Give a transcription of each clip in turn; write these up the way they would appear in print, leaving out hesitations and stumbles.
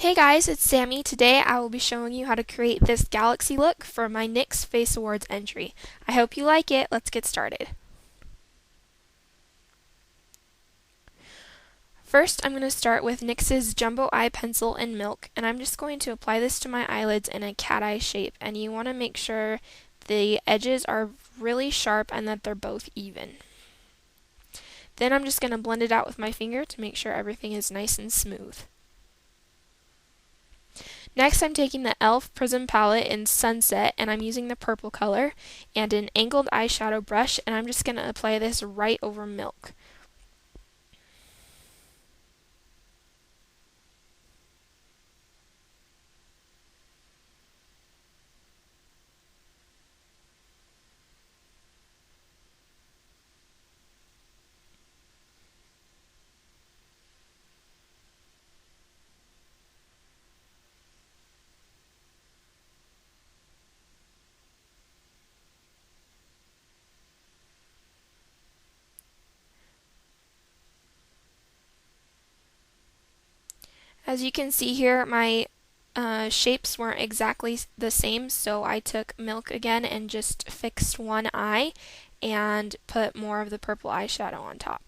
Hey guys, it's Sammy. Today I will be showing you how to create this galaxy look for my NYX Face Awards entry. I hope you like it. Let's get started. First, I'm going to start with NYX's Jumbo Eye Pencil in Milk, and I'm just going to apply this to my eyelids in a cat eye shape, and you want to make sure the edges are really sharp and that they're both even. Then I'm just going to blend it out with my finger to make sure everything is nice and smooth. Next, I'm taking the E.L.F. Prism palette in Sunset, and I'm using the purple color and an angled eyeshadow brush, and I'm just going to apply this right over Milk. As you can see here, my shapes weren't exactly the same, so I took Milk again and just fixed one eye and put more of the purple eyeshadow on top.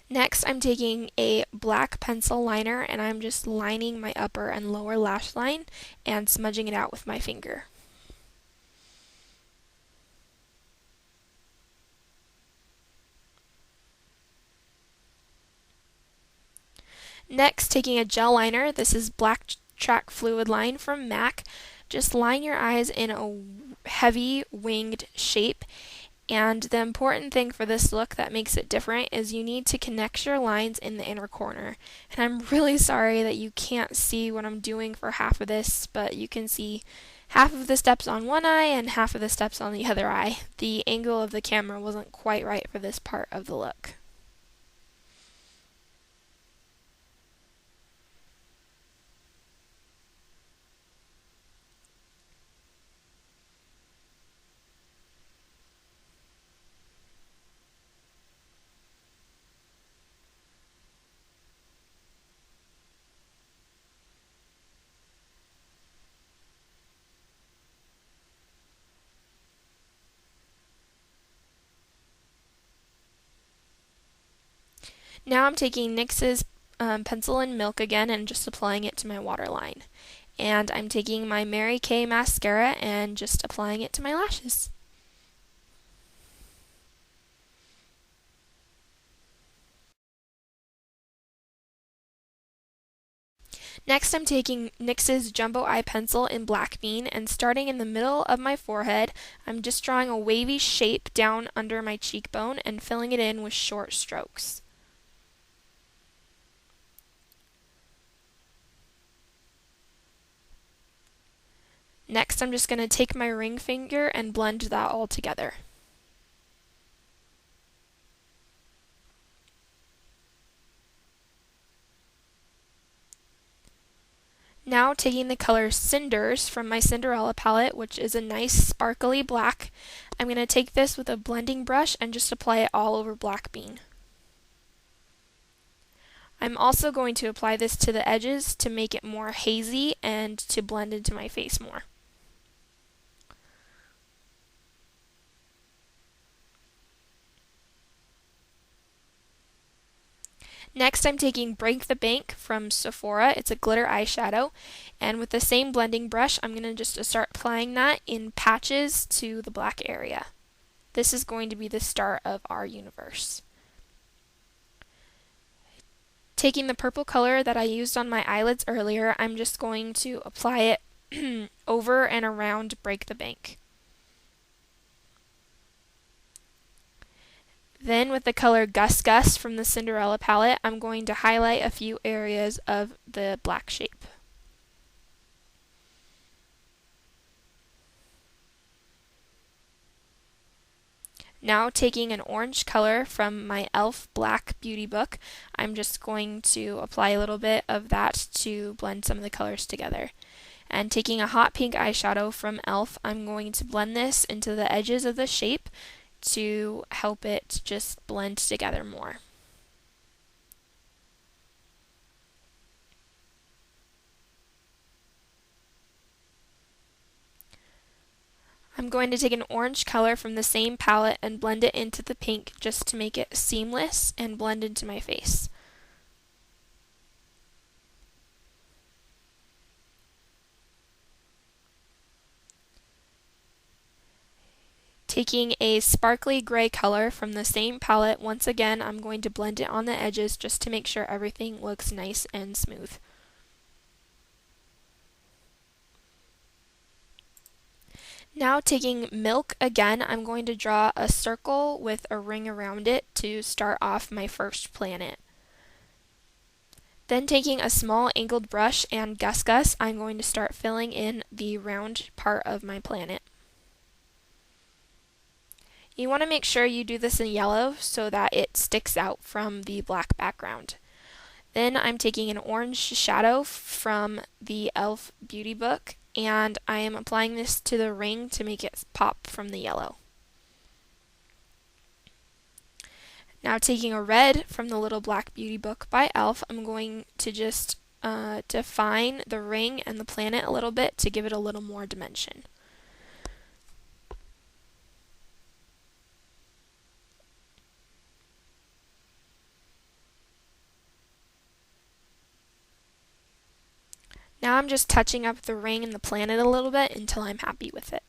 Next, I'm taking a black pencil liner and I'm just lining my upper and lower lash line and smudging it out with my finger. Next, taking a gel liner, this is Black Track Fluidline from MAC. Just line your eyes in a heavy winged shape. And the important thing for this look that makes it different is you need to connect your lines in the inner corner. And I'm really sorry that you can't see what I'm doing for half of this, but you can see half of the steps on one eye and half of the steps on the other eye. The angle of the camera wasn't quite right for this part of the look. Now I'm taking NYX's pencil in Milk again and just applying it to my waterline. And I'm taking my Mary Kay mascara and just applying it to my lashes. Next, I'm taking NYX's Jumbo Eye Pencil in Black Bean, and starting in the middle of my forehead, I'm just drawing a wavy shape down under my cheekbone and filling it in with short strokes. Next, I'm just going to take my ring finger and blend that all together. Now taking the color Cinders from my Cinderella palette, which is a nice sparkly black, I'm going to take this with a blending brush and just apply it all over Black Bean. I'm also going to apply this to the edges to make it more hazy and to blend into my face more. Next, I'm taking Break the Bank from Sephora. It's a glitter eyeshadow, and with the same blending brush, I'm going to just start applying that in patches to the black area. This is going to be the start of our universe. Taking the purple color that I used on my eyelids earlier, I'm just going to apply it over and around Break the Bank. Then with the color Gus Gus from the Cinderella palette, I'm going to highlight a few areas of the black shape. Now taking an orange color from my E.L.F. Black Beauty Book, I'm just going to apply a little bit of that to blend some of the colors together. And taking a hot pink eyeshadow from E.L.F, I'm going to blend this into the edges of the shape to help it just blend together more. I'm going to take an orange color from the same palette and blend it into the pink just to make it seamless and blend into my face. Taking a sparkly gray color from the same palette, once again I'm going to blend it on the edges just to make sure everything looks nice and smooth. Now taking Milk again, I'm going to draw a circle with a ring around it to start off my first planet. Then taking a small angled brush and Gus Gus, I'm going to start filling in the round part of my planet. You want to make sure you do this in yellow so that it sticks out from the black background. Then I'm taking an orange shadow from the E.L.F. Beauty Book, and I am applying this to the ring to make it pop from the yellow. Now taking a red from the Little Black Beauty Book by E.L.F, I'm going to just define the ring and the planet a little bit to give it a little more dimension. Now I'm just touching up the ring and the planet a little bit until I'm happy with it.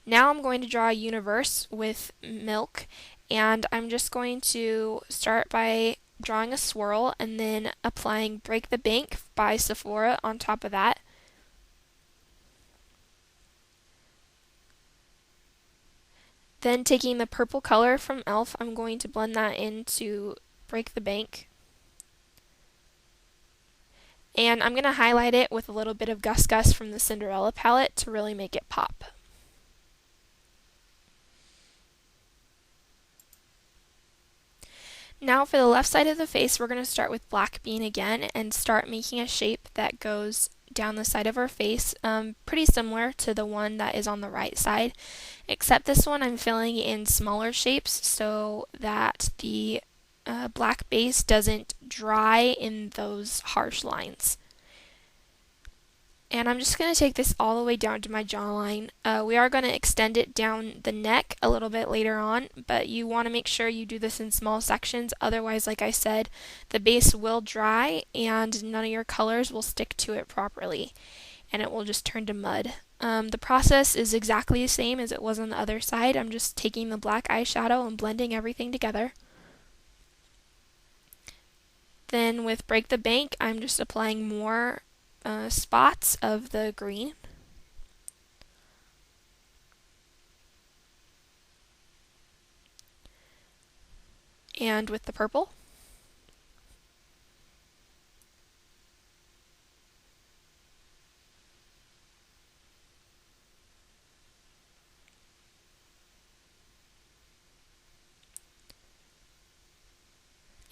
Now I'm going to draw a universe with Milk, and I'm just going to start by drawing a swirl and then applying Break the Bank by Sephora on top of that. Then taking the purple color from E.L.F, I'm going to blend that into Break the Bank. And I'm going to highlight it with a little bit of Gus Gus from the Cinderella palette to really make it pop. Now for the left side of the face, we're going to start with Black Bean again and start making a shape that goes down the side of our face, pretty similar to the one that is on the right side, except this one I'm filling in smaller shapes so that the black base doesn't dry in those harsh lines. And I'm just going to take this all the way down to my jawline. We are going to extend it down the neck a little bit later on, but you want to make sure you do this in small sections, otherwise, like I said, the base will dry and none of your colors will stick to it properly, and it will just turn to mud. The process is exactly the same as it was on the other side. I'm just taking the black eyeshadow and blending everything together. Then with Break the Bank, I'm just applying more spots of the green. And with the purple.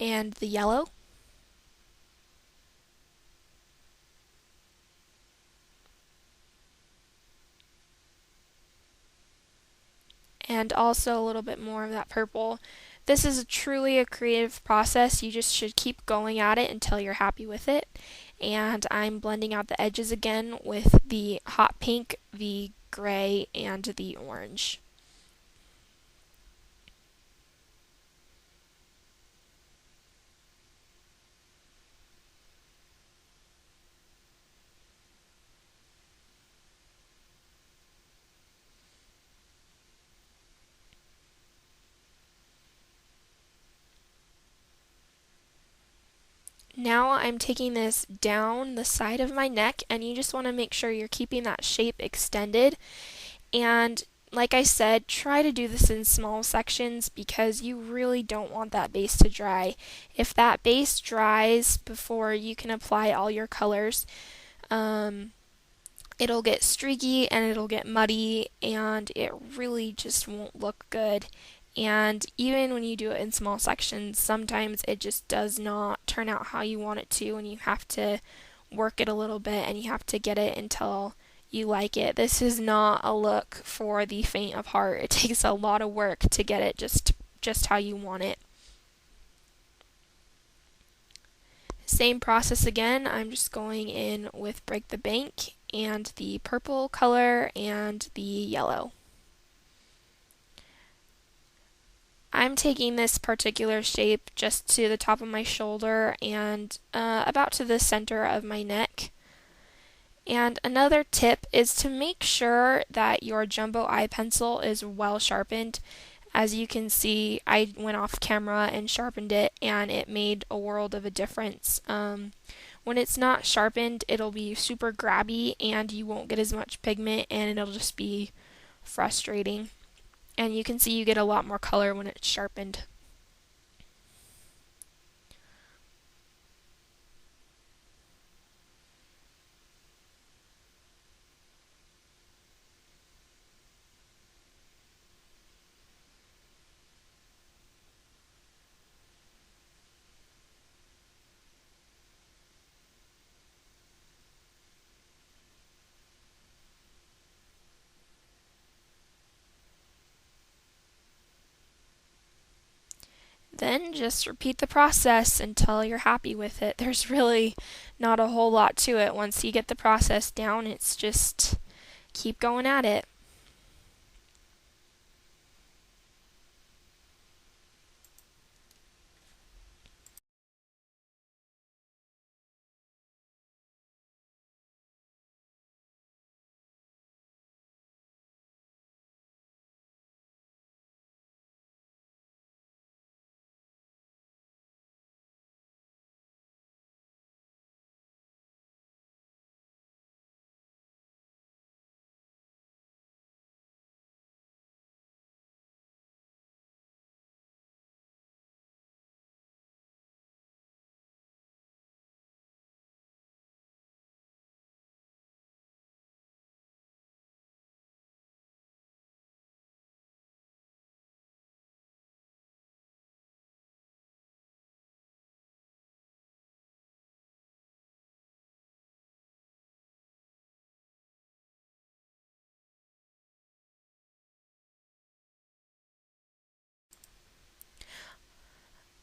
And the yellow. And also a little bit more of that purple. This is truly a creative process. You just should keep going at it until you're happy with it. And I'm blending out the edges again with the hot pink, the gray, and the orange. Now I'm taking this down the side of my neck, and you just want to make sure you're keeping that shape extended. And like I said, try to do this in small sections because you really don't want that base to dry. If that base dries before you can apply all your colors, it'll get streaky and it'll get muddy and it really just won't look good. And even when you do it in small sections, sometimes it just does not turn out how you want it to, and you have to work it a little bit and you have to get it until you like it. This is not a look for the faint of heart. It takes a lot of work to get it just how you want it. Same process again. I'm just going in with Break the Bank and the purple color and the yellow. I'm taking this particular shape just to the top of my shoulder and about to the center of my neck. And another tip is to make sure that your jumbo eye pencil is well sharpened. As you can see, I went off camera and sharpened it, and it made a world of a difference. When it's not sharpened, it'll be super grabby and you won't get as much pigment, and it'll just be frustrating. And you can see you get a lot more color when it's sharpened. Then just repeat the process until you're happy with it. There's really not a whole lot to it. Once you get the process down, it's just keep going at it.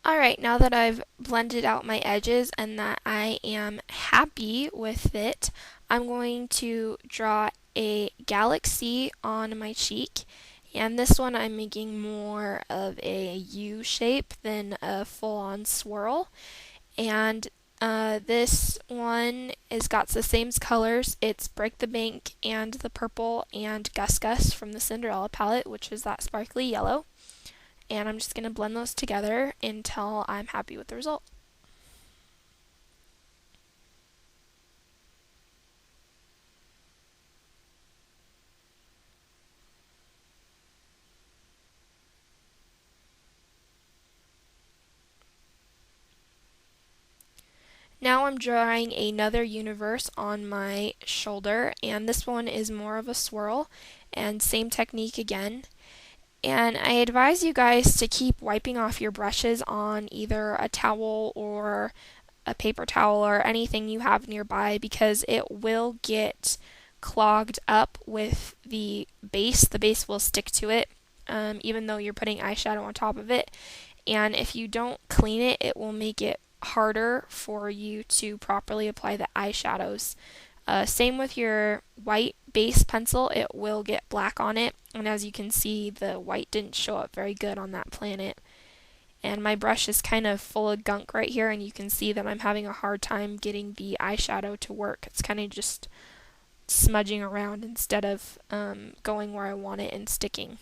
Alright, now that I've blended out my edges and that I am happy with it, I'm going to draw a galaxy on my cheek. And this one I'm making more of a U shape than a full-on swirl. And this one has got the same colors. It's Break the Bank and the purple and Gus Gus from the Cinderella palette, which is that sparkly yellow. And I'm just going to blend those together until I'm happy with the result. Now I'm drawing another universe on my shoulder, and this one is more of a swirl, and same technique again. And I advise you guys to keep wiping off your brushes on either a towel or a paper towel or anything you have nearby, because it will get clogged up with the base. The base will stick to it, even though you're putting eyeshadow on top of it. And if you don't clean it, it will make it harder for you to properly apply the eyeshadows. Same with your white base pencil, it will get black on it, and as you can see, the white didn't show up very good on that planet. And my brush is kind of full of gunk right here, and you can see that I'm having a hard time getting the eyeshadow to work. It's kind of just smudging around instead of going where I want it and sticking.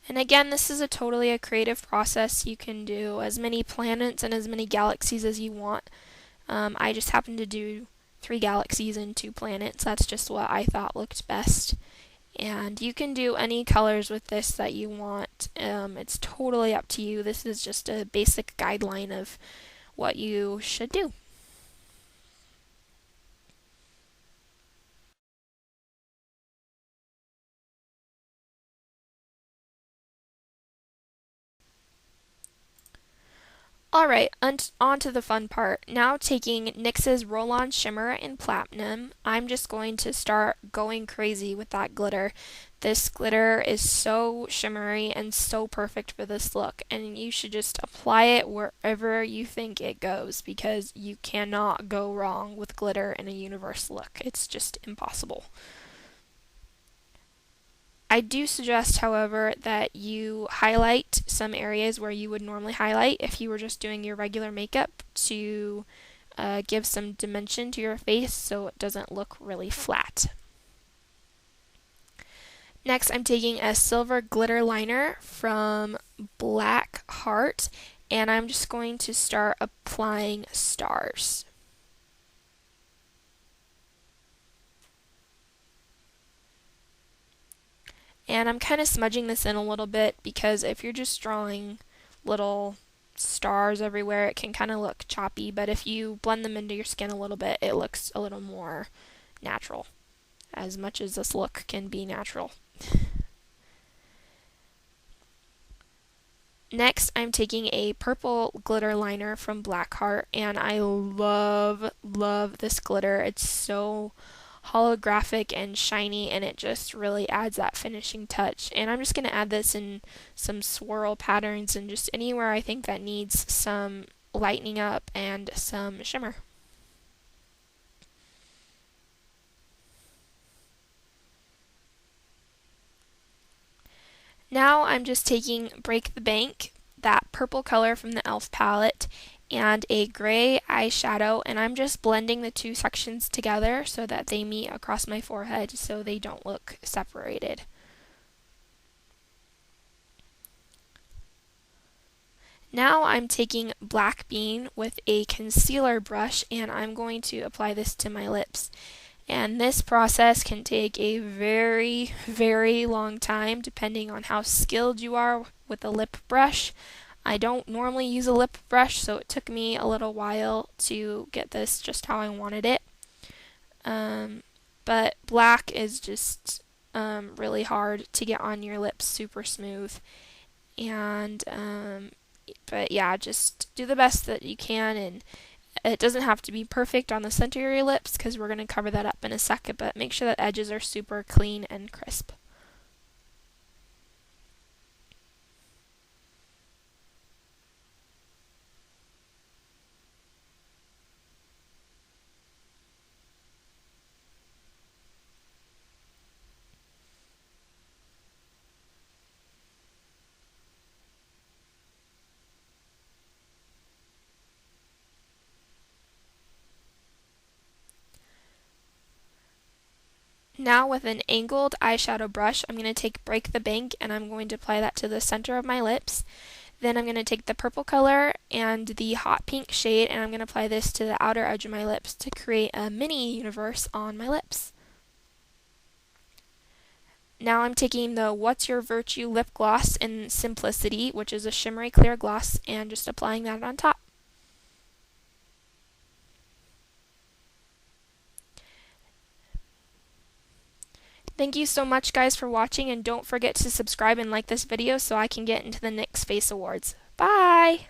And again, this is totally a creative process. You can do as many planets and as many galaxies as you want. I just happened to do 3 galaxies and 2 planets. That's just what I thought looked best. And you can do any colors with this that you want. It's totally up to you. This is just a basic guideline of what you should do. Alright, on to the fun part. Now taking NYX's Roll-On Shimmer in Platinum, I'm just going to start going crazy with that glitter. This glitter is so shimmery and so perfect for this look, and you should just apply it wherever you think it goes because you cannot go wrong with glitter in a universe look. It's just impossible. I do suggest, however, that you highlight some areas where you would normally highlight if you were just doing your regular makeup to give some dimension to your face so it doesn't look really flat. Next, I'm taking a silver glitter liner from Black Heart, and I'm just going to start applying stars. And I'm kind of smudging this in a little bit because if you're just drawing little stars everywhere, it can kind of look choppy, but if you blend them into your skin a little bit, it looks a little more natural, as much as this look can be natural. Next, I'm taking a purple glitter liner from Blackheart, and I love this glitter. It's so holographic and shiny, and it just really adds that finishing touch. And I'm just going to add this in some swirl patterns and just anywhere I think that needs some lightening up and some shimmer. Now I'm just taking Break the Bank, that purple color from the E.L.F palette, and a gray eyeshadow, and I'm just blending the two sections together so that they meet across my forehead so they don't look separated. Now I'm taking Black Bean with a concealer brush, and I'm going to apply this to my lips. And this process can take a very long time depending on how skilled you are with a lip brush. I don't normally use a lip brush, so it took me a little while to get this just how I wanted it. But black is just really hard to get on your lips super smooth. And but yeah, just do the best that you can, and it doesn't have to be perfect on the center of your lips because we're going to cover that up in a second, but make sure that edges are super clean and crisp. Now with an angled eyeshadow brush, I'm going to take Break the Bank and I'm going to apply that to the center of my lips. Then I'm going to take the purple color and the hot pink shade, and I'm going to apply this to the outer edge of my lips to create a mini universe on my lips. Now I'm taking the What's Your Virtue lip gloss in Simplicity, which is a shimmery clear gloss, and just applying that on top. Thank you so much, guys, for watching, and don't forget to subscribe and like this video so I can get into the NYX Face Awards. Bye!